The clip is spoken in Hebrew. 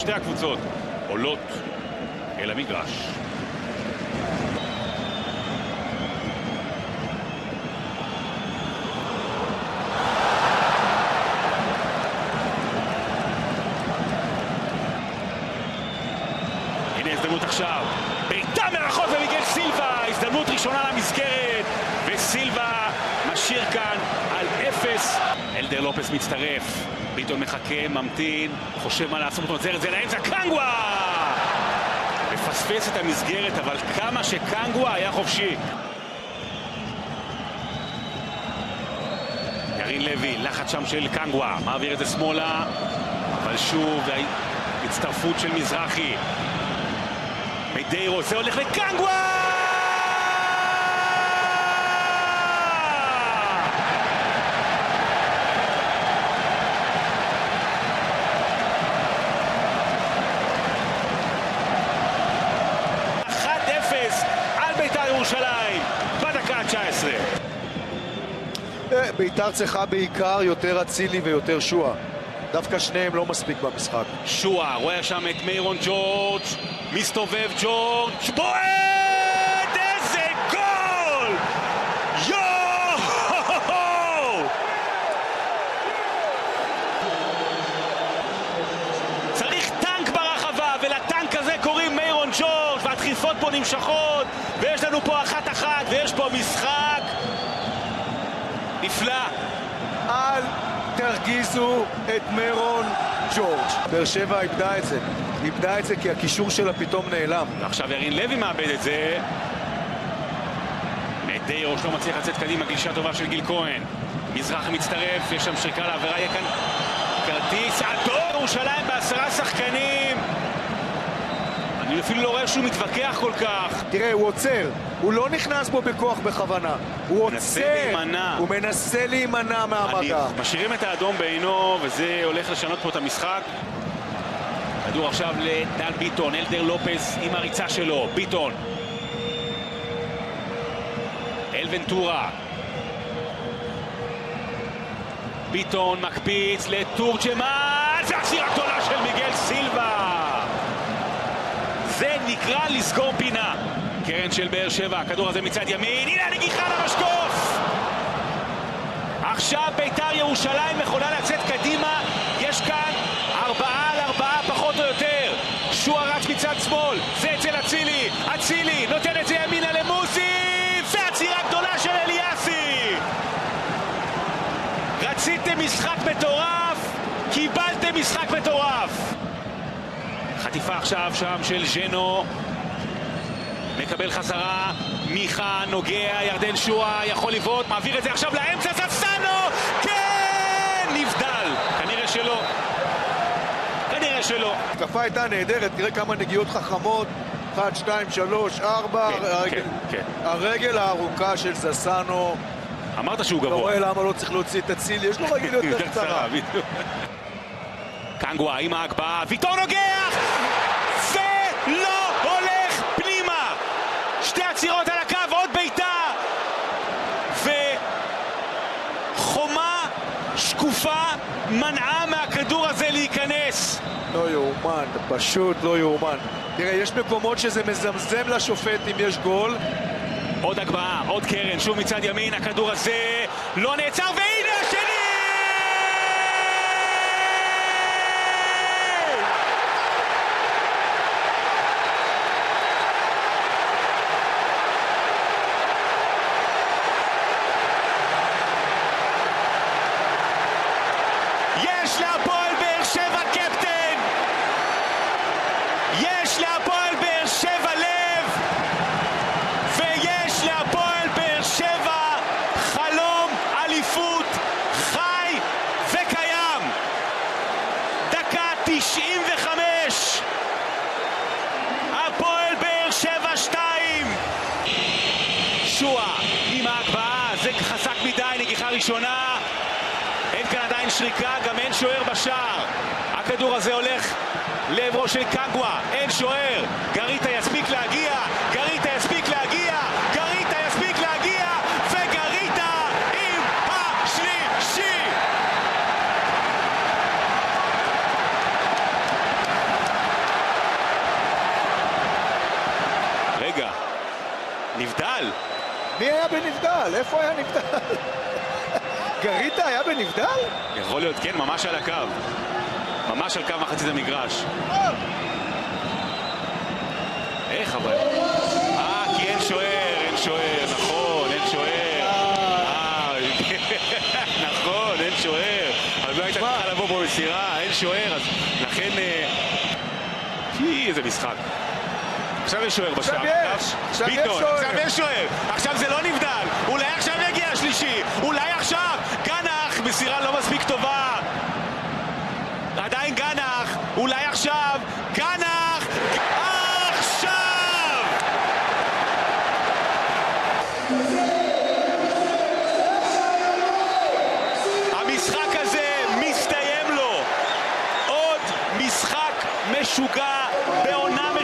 שתי הקבוצות עולות אל המגרש. הנה הזדמנות עכשיו, בעיטה מרחוק ומיגל סילבה, הזדמנות ראשונה למסגרת, וסילבה משאיר כאן על 0. אלדר לופס מצטרף, ביטון מחכה, ממתין, חושב מה לעשות, עוזר את זה לאמצע, קנגווה! מפספס את המסגרת, אבל כמה שקנגווה היה חופשי. ירין לוי, לחץ שם של קנגווה, מעביר את זה שמאלה, אבל שוב, הצטרפות של מזרחי. מדיירו, זה הולך לקנגווה! ירושלים, בדקה 19. בית"ר צריכה בעיקר יותר אצילי ויותר שועה. דווקא שניהם לא מספיק במשחק. שועה, רואה שם את מיירון ג'ורג', מסתובב ג'ורג', בועט! איזה גול! יואו! צריך טנק ברחבה, ולטנק הזה קוראים מיירון ג'ורג', והדחיפות פה נמשכות, ויש לנו פה 1-1, ויש פה משחק נפלא. אל תרגיזו את מיירון ג'ורג'. באר שבע איבדה את זה. איבדה את זה כי הקישור שלה פתאום נעלם. ועכשיו ירין לוי מאבד את זה. מדיירוש לא מצליח לצאת קדימה, גלישה טובה של גיל כהן. מזרח מצטרף, יש שם שריקה לעבירה, יהיה כאן כרטיס אדום. ירושלים ב10 שחקנים. אני אפילו לא רואה שהוא מתווכח כל כך. תראה, הוא עוצר, הוא לא נכנס בו בכוח בכוונה. הוא עוצר, הוא מנסה להימנע מהמגע. משאירים את האדום בעינו, וזה הולך לשנות פה את המשחק. כדור עכשיו לדן ביטון, אלדר לופס עם הריצה שלו, ביטון. אל ונטורה. ביטון מקפיץ לתורג'מן, זה החסירה הגדולה של מיגל סילבה. זה נקרא לסגור פינה. קרן של באר שבע, הכדור הזה מצד ימין, הנה הנגיחה למשקוף! עכשיו בית"ר ירושלים יכולה לצאת קדימה, יש כאן 4-4 פחות או יותר. שועה רץ מצד שמאל, זה אצל אצילי, אצילי נותן את זה ימינה למוזי, והצירה גדולה של אליאסי! רציתם משחק מטורף, קיבלתם משחק מטורף! חטיפה עכשיו שם של ז'נו, מקבל חזרה, מיכה נוגע, ירדן שועה יכול לבעוט, מעביר את זה עכשיו לאמצע, זסנו! כן! נבדל! כנראה שלא. כנראה שלא. התקפה הייתה נהדרת, תראה כמה נגיעות חכמות, 1, 2, 3, 4, הרגל הארוכה של זסנו. אמרת שהוא גבוה. אתה רואה למה לא צריך להוציא את אצילי, יש לו רגל יותר קצרה. קנגווה עם ההגבהה, ויטור נוגח! ולא הולך פנימה! שתי עצירות על הקו, עוד בעיטה! וחומה שקופה מנעה מהכדור הזה להיכנס. לא יאומן, פשוט לא יאומן. תראה, יש מקומות שזה מזמזם לשופט אם יש גול. עוד הגבהה, עוד קרן, שוב מצד ימין, הכדור הזה לא נעצר, והנה השני! יש להפועל באר שבע קפטן! יש להפועל באר שבע לב! ויש להפועל באר שבע חלום אליפות חי וקיים! דקה 95! הפועל באר שבע 2! שועה עם ההגבהה, זה חזק מדי, נגיחה ראשונה. אין כאן עדיין שריקה, גם אין שוער בשער. הכדור הזה הולך לעברו של קנגווה, אין שוער. גריטה יספיק להגיע, גריטה יספיק להגיע, גריטה יספיק להגיע, וגריטה עם השלישי. בנבדל. מי היה בנבדל? איפה היה נבדל? גריטה היה בנבדל? יכול להיות, כן, ממש על הקו. ממש על קו מחצית המגרש. איך אבל? כי אין שוער, נכון, אין שוער. נכון, אין שוער. אז לא הייתה צריכה לבוא בו מסירה, אין שוער, אז לכן... איזה משחק. עכשיו יש שוער בשער. ביטון, עכשיו יש שוער. עכשיו זה לא נבדל. אולי עכשיו יגיע השלישי. אולי עכשיו. גנח, מסירה לא מספיק טובה. עדיין גנח. אולי עכשיו. גנח. עכשיו! המשחק הזה מסתיים לו. עוד משחק משוגע